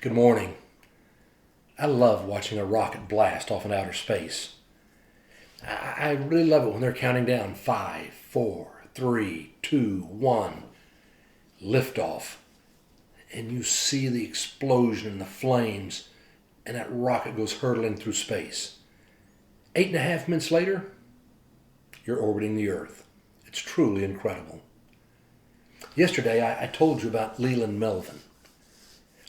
Good morning. I love watching a rocket blast off in outer space. I really love it when they're counting down 5, 4, 3, 2, 1, liftoff. And you see the explosion and the flames, and that rocket goes hurtling through space. 8.5 minutes later, you're orbiting the Earth. It's truly incredible. Yesterday, I told you about Leland Melvin.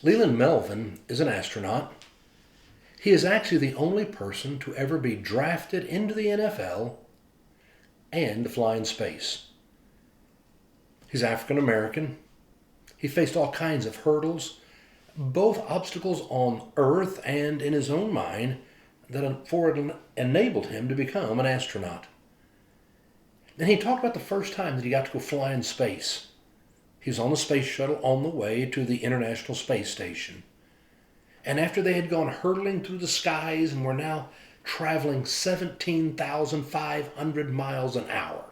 Leland Melvin is an astronaut. He is actually the only person to ever be drafted into the NFL and to fly in space. He's African American. He faced all kinds of hurdles, both obstacles on Earth and in his own mind, that enabled him to become an astronaut. And he talked about the first time that he got to go fly in space. He was on the space shuttle on the way to the International Space Station. And after they had gone hurtling through the skies and were now traveling 17,500 miles an hour.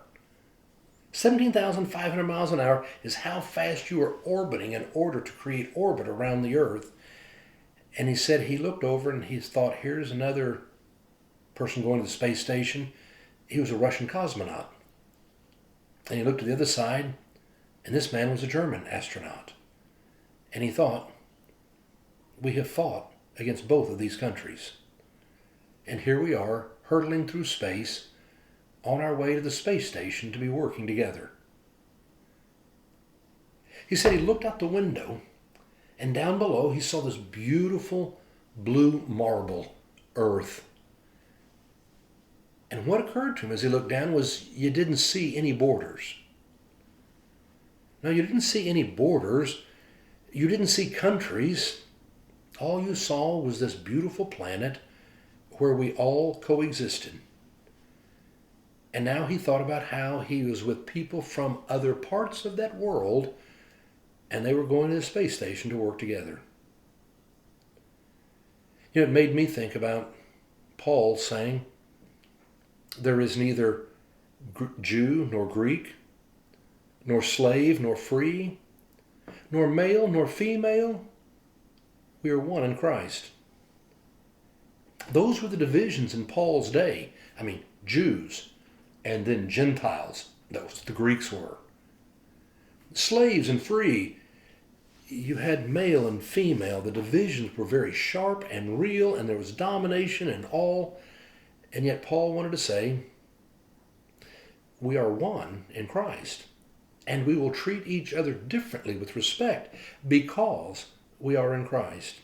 17,500 miles an hour is how fast you are orbiting in order to create orbit around the Earth. And he said he looked over and he thought, here's another person going to the space station. He was a Russian cosmonaut. And he looked to the other side, and this man was a German astronaut. And he thought, we have fought against both of these countries. And here we are, hurtling through space, on our way to the space station to be working together. He said he looked out the window, and down below he saw this beautiful blue marble Earth. And what occurred to him as he looked down was you didn't see any borders. Now, you didn't see any borders. You didn't see countries. All you saw was this beautiful planet where we all coexisted. And now he thought about how he was with people from other parts of that world, and they were going to the space station to work together. You know, it made me think about Paul saying, there is neither Jew nor Greek, nor slave nor free, nor male nor female. We are one in Christ. Those were the divisions in Paul's day. Jews and then Gentiles. Those the Greeks were. Slaves and free. You had male and female. The divisions were very sharp and real, and there was domination and all. And yet Paul wanted to say, we are one in Christ. And we will treat each other differently with respect because we are in Christ.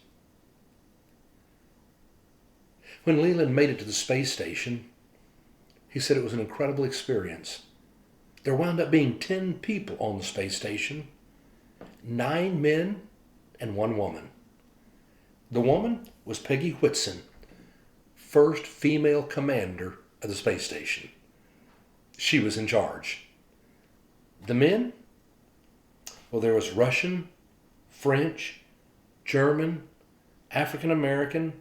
When Leland made it to the space station, he said it was an incredible experience. There wound up being 10 people on the space station, 9 men and 1 woman. The woman was Peggy Whitson, first female commander of the space station. She was in charge. The men? Well, there was Russian, French, German, African American,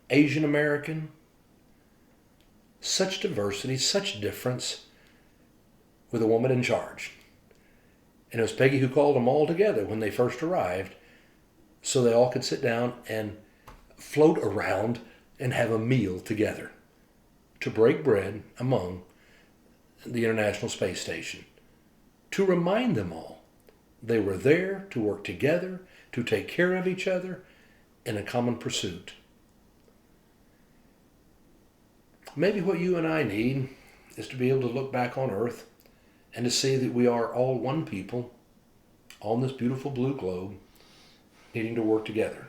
Asian American. Such diversity, such difference, with a woman in charge. And it was Peggy who called them all together when they first arrived, so they all could sit down and float around and have a meal together to break bread among the International Space Station. To remind them all they were there to work together, to take care of each other in a common pursuit. Maybe what you and I need is to be able to look back on Earth and to see that we are all one people on this beautiful blue globe needing to work together.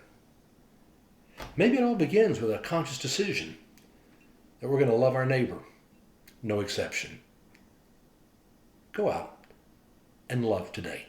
Maybe it all begins with a conscious decision that we're going to love our neighbor, no exception. Go out and love today.